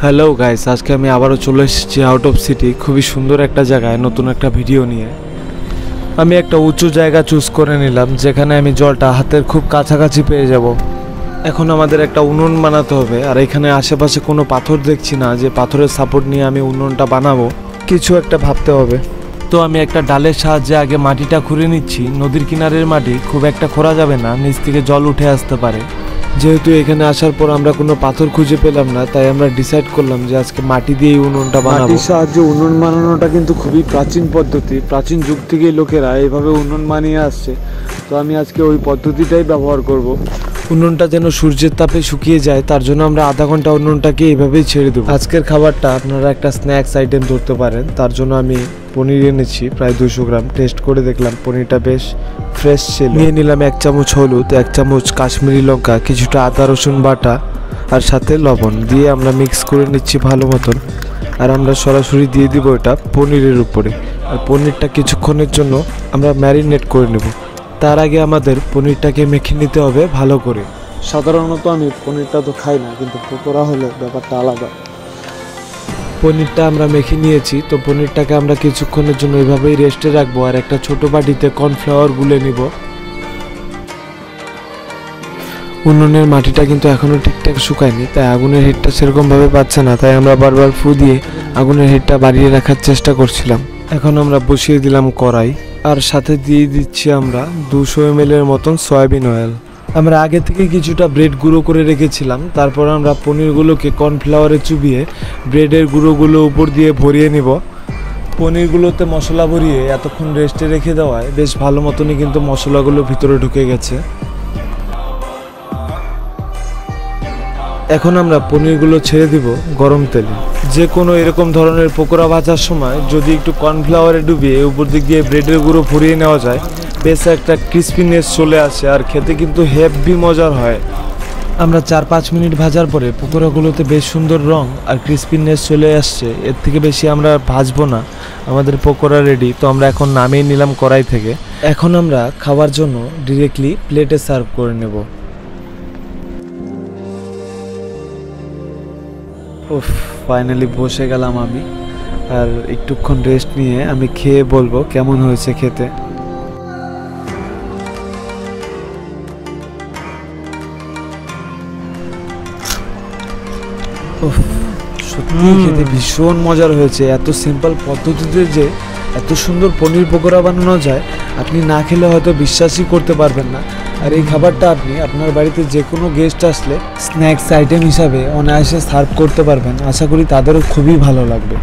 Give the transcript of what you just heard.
Hello guys, আজকে আমি আবারও চলে এসেছি আউট অফ সিটি। খুবই সুন্দর একটা জায়গায় নতুন একটা ভিডিও নিয়ে। আমি একটা উঁচু জায়গা চুজ করে নিলাম যেখানে আমি জলটা হাতের খুব কাছাকাছি পেয়ে যাব। এখন আমাদের একটা উনুন বানাতে হবে, আর এখানে আশেপাশে কোনো পাথর দেখছি না যে পাথরের সাপোর্ট নিয়ে আমি উনুনটা বানাবো। কিছু একটা ভাবতে হবে। তো আমি একটা ডালের সাহায্যে আগে মাটিটা খুঁড়ে নিচ্ছি। নদীর কিনারের মাটি খুব একটা খোঁড়া যাবে না, নিচ থেকে জল উঠে আসতে পারে। যেহেতু এখানে আসার পর আমরা কোনো পাথর খুঁজে পেলাম না, তাই আমরা ডিসাইড করলাম যে আজকে মাটি দিয়েই উনুনটা বানাবো। মাটির সাহায্যে উনুন বানানোটা কিন্তু খুবই প্রাচীন পদ্ধতি। প্রাচীন যুগ থেকেই লোকেরা এইভাবে উনুন বানিয়ে আসছে। তো আমি আজকে ওই পদ্ধতিটাই ব্যবহার করব। উনুনটা যেন সূর্যের তাপে শুকিয়ে যায়, তার জন্য আমরা আধা ঘন্টা উনুনটাকে এইভাবেই ছেড়ে দেবো। আজকের খাবারটা আপনারা একটা স্ন্যাক্স আইটেম ধরতে পারেন। তার জন্য আমি পনির এনেছি প্রায় 200 গ্রাম। টেস্ট করে দেখলাম পনিরটা বেশ ফ্রেশ ছিল। নিয়ে নিলাম 1 চামচ হলুদ, 1 চামচ কাশ্মীরি লঙ্কা, কিছুটা আদা রসুন বাটা আর সাথে লবণ দিয়ে আমরা মিক্স করে নিচ্ছি ভালো মতন। আর আমরা সরাসরি দিয়ে দিব এটা পনিরের উপরে। আর পনিরটা কিছুক্ষণের জন্য আমরা ম্যারিনেট করে নেব। তার আগে আমাদের পনিরটাকে মেখে নিতে হবে ভালো করে। সাধারণত আমি পনিরটা তো খাই না, কিন্তু পকোড়া হলে ব্যাপারটা আলাদা। পনিরটা আমরা মেখে নিয়েছি, তো পনিরটাকে আমরা কিছুক্ষণের জন্য এভাবেই রেস্টে রাখবো। আর একটা ছোট বাটিতে কর্নফ্লাওয়ার গুলে নিব। উনুনের মাটিটা কিন্তু এখনো ঠিকঠাক শুকায়নি, তাই আগুনের হিটটা সেরকম ভাবে পাচ্ছে না। তাই আমরা বারবার ফু দিয়ে আগুনের হিটটা বাড়িয়ে রাখার চেষ্টা করছিলাম। এখন আমরা বসিয়ে দিলাম কড়াই, আর সাথে দিয়ে দিচ্ছি আমরা 200 ml এর মতন সয়াবিন অয়েল। আমরা আগে থেকে কিছুটা ব্রেড গুঁড়ো করে রেখেছিলাম। তারপর আমরা পনিরগুলোকে কর্নফ্লাওয়ারে চুবিয়ে ব্রেডের গুঁড়োগুলো উপর দিয়ে ভরিয়ে নিব। পনিরগুলোতে মশলা ভরিয়ে এতক্ষণ রেস্টে রেখে দেওয়ায় বেশ ভালো মতনই কিন্তু মশলাগুলো ভিতরে ঢুকে গেছে। এখন আমরা পনিরগুলো ছেড়ে দিব গরম তেলে। যে কোনো এরকম ধরনের পকোড়া ভাজার সময় যদি একটু কর্নফ্লাওয়ারে ডুবিয়ে উপর দিক দিয়ে ব্রেডের গুঁড়ো ভরিয়ে নেওয়া যায়, বেশ একটা ক্রিস্পিনেস চলে আসে, আর খেতে কিন্তু হেভি মজার হয়। আমরা 4-5 মিনিট ভাজার পরে পকোড়াগুলোতে বেশ সুন্দর রং আর ক্রিস্পিনেস চলে আসছে। এর থেকে বেশি আমরা ভাজবো না, আমাদের পকোড়া রেডি। তো আমরা এখন নামিয়ে নিলাম কড়াই থেকে। এখন আমরা খাওয়ার জন্য ডিরেক্টলি প্লেটে সার্ভ করে নেব। উফ, ফাইনালি বসে গেলাম আমি। আর একটুক্ষণ রেস্ট নিয়ে আমি খেয়ে বলবো কেমন হয়েছে খেতে। উফ, সত্যি খেতে ভীষণ মজার হয়েছে। এত সিম্পল পদ্ধতিতে যে এত সুন্দর পনির পকোড়া বানানো যায়, আপনি না খেলে হয়তো বিশ্বাসই করতে পারবেন না। আর এই খাবারটা আপনি আপনার বাড়িতে যে কোনো গেস্ট আসলে স্ন্যাক্স আইটেম হিসাবে অনায়াসে সার্ভ করতে পারবেন। আশা করি তাদেরও খুবই ভালো লাগবে।